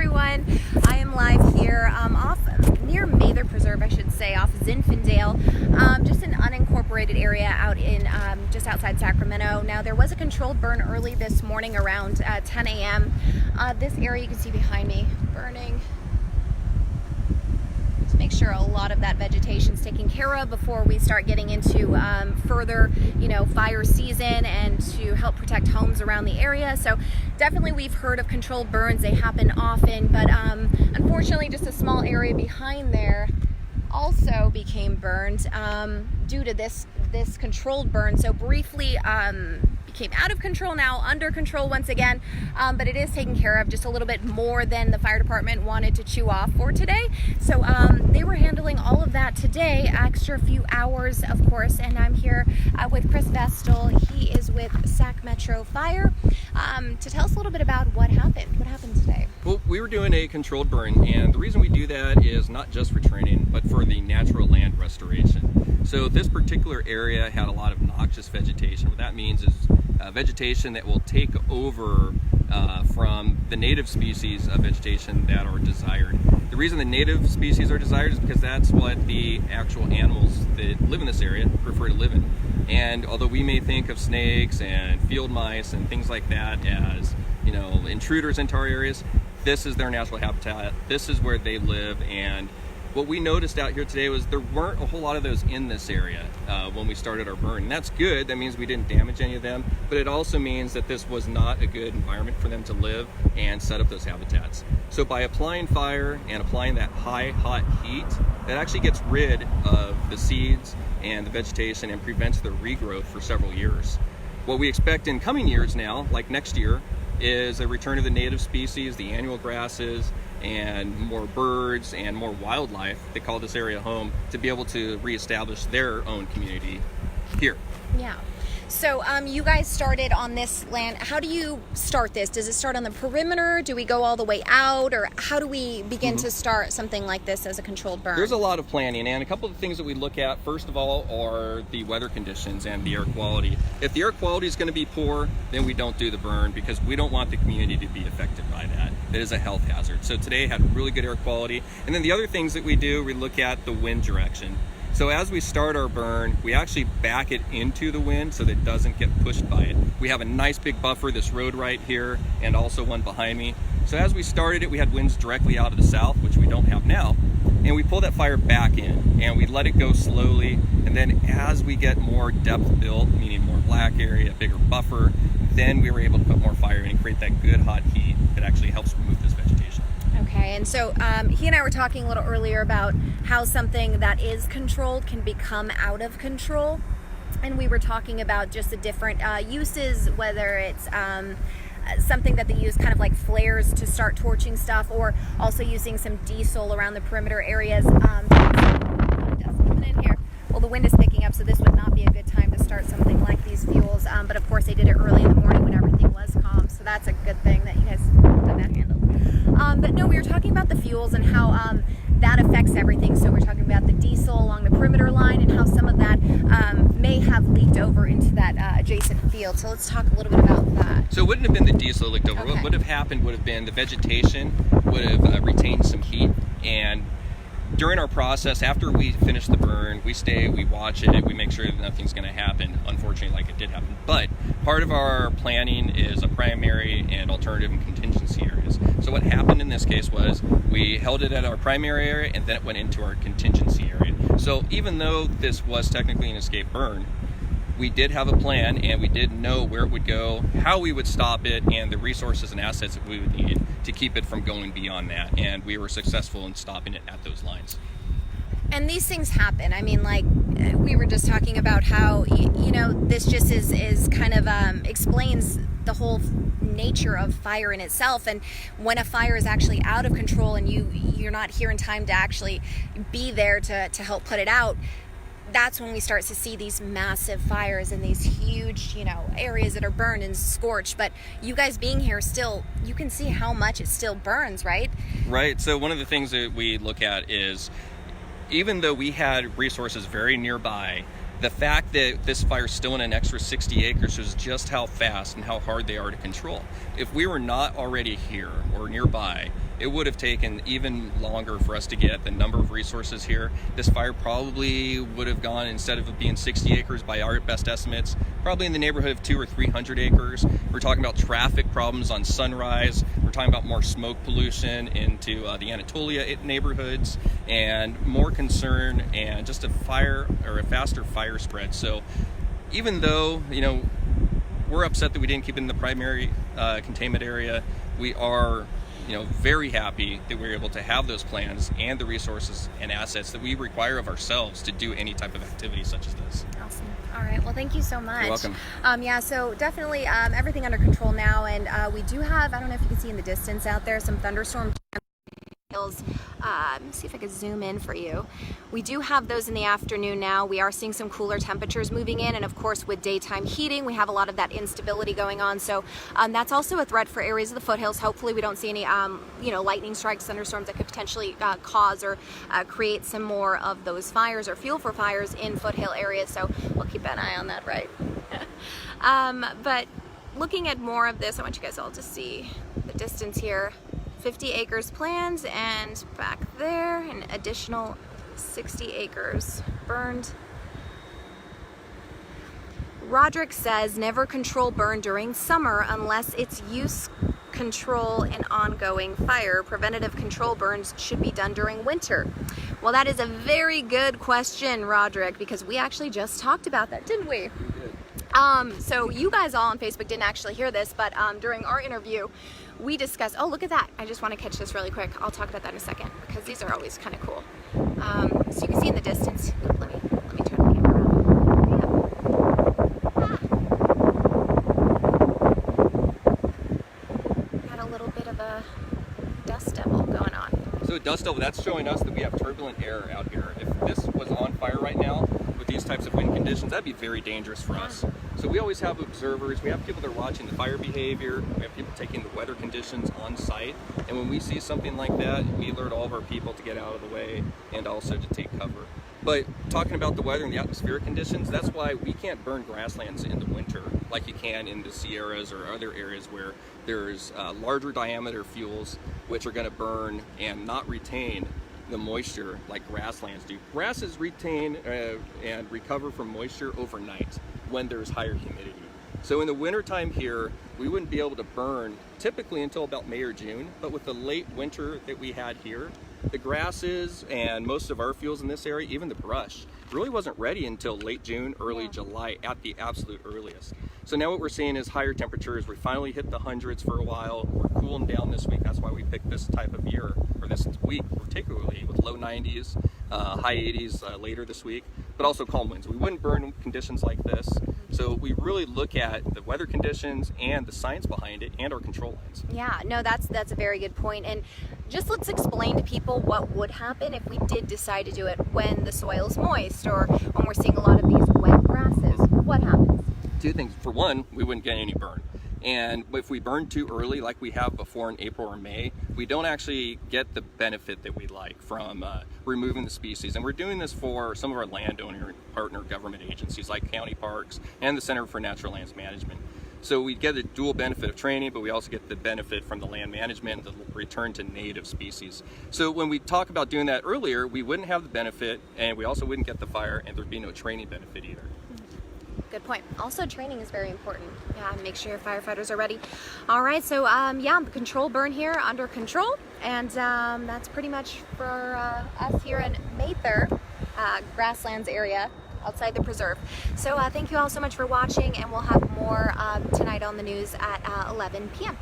everyone. I am live here off near Mather Preserve, I should say, off Zinfandel, just an unincorporated area out in just outside Sacramento. Now, there was a controlled burn early this morning around 10 a.m. This area you can see behind me burning. To make sure a lot of that vegetation is taken care of before we start getting into further, fire season and to help protect homes around the area. So definitely we've heard of controlled burns. They happen often, but unfortunately just a small area behind there also became burned due to this controlled burn. So briefly became out of control, now under control once again, but it is taken care of, just a little bit more than the fire department wanted to chew off for today. So they were handling all of that today, extra few hours of course, and I'm here with Chris Vestal. He is with Sac Metro Fire to tell us a little bit about what happened today. Well, we were doing a controlled burn, and the reason we do that is not just for training, but for the natural land restoration. So this particular area had a lot of noxious vegetation. What that means is vegetation that will take over from the native species of vegetation that are desired. The reason the native species are desired is because that's what the actual animals that live in this area prefer to live in. And although we may think of snakes and field mice and things like that as, intruders into our areas, this is their natural habitat. This is where they live. And what we noticed out here today was there weren't a whole lot of those in this area when we started our burn. And that's good. That means we didn't damage any of them, but it also means that this was not a good environment for them to live and set up those habitats. So by applying fire and applying that high, hot heat, that actually gets rid of the seeds and the vegetation and prevents their regrowth for several years. What we expect in coming years now, like next year, is a return of the native species, the annual grasses, and more birds and more wildlife that call this area home to be able to reestablish their own community here. Yeah. So you guys started on this land. How do you start this? Does it start on the perimeter? Do we go all the way out? Or how do we begin to start something like this as a controlled burn? There's a lot of planning, and a couple of things that we look at, first of all, are the weather conditions and the air quality. If the air quality is going to be poor, then we don't do the burn because we don't want the community to be affected by that. That is a health hazard. So today had really good air quality. And then the other things that we do, we look at the wind direction. So as we start our burn, we actually back it into the wind so that it doesn't get pushed by it. We have a nice big buffer, this road right here, and also one behind me. So as we started it, we had winds directly out of the south, which we don't have now. And we pull that fire back in and we let it go slowly. And then as we get more depth built, meaning more black area, bigger buffer, then we were able to put more fire in and create that good hot heat that actually helps remove this vegetation. Okay, and so he and I were talking a little earlier about how something that is controlled can become out of control. And we were talking about just the different uses, whether it's something that they use kind of like flares to start torching stuff, or also using some diesel around the perimeter areas. Dust coming in here. Well, the wind is picking up, so this would not be a good time to start something like these fuels. But of course, they did it early in the morning when everything was calm, so that's a good thing that you guys got that handled. But no, we were talking about the fuels and how that affects everything. So we're talking about the diesel along the perimeter line and how some of that may have leaked over into that adjacent field. So let's talk a little bit about that. So it wouldn't have been the diesel that leaked over. Okay. What would have happened would have been the vegetation would have retained some heat, and during our process, after we finish the burn, we stay, we watch it, we make sure that nothing's going to happen, unfortunately, like it did happen. But part of our planning is a primary and alternative and contingency areas. So what happened in this case was we held it at our primary area and then it went into our contingency area. So even though this was technically an escape burn, we did have a plan and we did know where it would go, how we would stop it, and the resources and assets that we would need to keep it from going beyond that. And we were successful in stopping it at those lines. And these things happen. I mean, like we were just talking about how, this just is kind of explains the whole nature of fire in itself. And when a fire is actually out of control and you're not here in time to actually be there to help put it out, that's when we start to see these massive fires and these huge, areas that are burned and scorched. But you guys being here still, you can see how much it still burns, right? Right. So one of the things that we look at is, even though we had resources very nearby, The fact that this fire is still in an extra 60 acres shows just how fast and how hard they are to control. If we were not already here or nearby, it would have taken even longer for us to get the number of resources here. This fire probably would have gone, instead of it being 60 acres by our best estimates, probably in the neighborhood of 200 or 300 acres. We're talking about traffic problems on Sunrise. We're talking about more smoke pollution into the Anatolia neighborhoods, and more concern and just a faster fire spread. So even though, we're upset that we didn't keep it in the primary containment area, we are very happy that we're able to have those plans and the resources and assets that we require of ourselves to do any type of activity such as this. Awesome. All right. Well, thank you so much. You're welcome. So definitely everything under control now. And we do have, I don't know if you can see in the distance out there, some thunderstorm hills. Let me see if I could zoom in for you. We do have those in the afternoon now. We are seeing some cooler temperatures moving in, and of course with daytime heating we have a lot of that instability going on, so that's also a threat for areas of the foothills. Hopefully we don't see any lightning strikes, thunderstorms that could potentially cause or create some more of those fires or fuel for fires in foothill areas, so we'll keep an eye on that, right? But looking at more of this, I want you guys all to see the distance here. 50 acres planned, and back there an additional 60 acres burned. Roderick says never control burn during summer unless it's use control an ongoing fire. Preventative control burns should be done during winter. Well, that is a very good question, Roderick, because we actually just talked about that, didn't we? So you guys all on Facebook didn't actually hear this, but during our interview, we discussed, oh, look at that. I just want to catch this really quick. I'll talk about that in a second because these are always kind of cool. So you can see in the distance, let me turn the camera around. Got a little bit of a dust devil going on. So dust devil, that's showing us that we have turbulent air out here. If this was on fire right now, with these types of wind conditions, that'd be very dangerous for us. So we always have observers, we have people that are watching the fire behavior, we have people taking the weather conditions on site, and when we see something like that, we alert all of our people to get out of the way and also to take cover. But talking about the weather and the atmospheric conditions, that's why we can't burn grasslands in the winter like you can in the Sierras or other areas where there's larger diameter fuels which are going to burn and not retain the moisture like grasslands do. Grasses retain and recover from moisture overnight when there's higher humidity. So in the wintertime here, we wouldn't be able to burn typically until about May or June, but with the late winter that we had here, the grasses and most of our fuels in this area, even the brush, really wasn't ready until late June, early July at the absolute earliest. So now what we're seeing is higher temperatures. We finally hit the hundreds for a while. We're cooling down this week. That's why we picked this type of year, or this week particularly, with low 90s, high 80s later this week, but also calm winds. We wouldn't burn conditions like this. So we really look at the weather conditions and the science behind it and our control lines. Yeah, no, that's a very good point. And just let's explain to people what would happen if we did decide to do it when the soil's moist or when we're seeing a lot of these wet grasses. What happens? Two things. For one, we wouldn't get any burn. And if we burn too early, like we have before in April or May, we don't actually get the benefit that we like from removing the species. And we're doing this for some of our landowner partner government agencies like county parks and the Center for Natural Lands Management. So we get a dual benefit of training, but we also get the benefit from the land management and the return to native species. So when we talk about doing that earlier, we wouldn't have the benefit, and we also wouldn't get the fire, and there'd be no training benefit either. Good point. Also, training is very important. Yeah, make sure your firefighters are ready. All right, so yeah, the control burn here under control, and that's pretty much for us here in Mather, grasslands area outside the preserve. So thank you all so much for watching, and we'll have more tonight on the news at 11 p.m.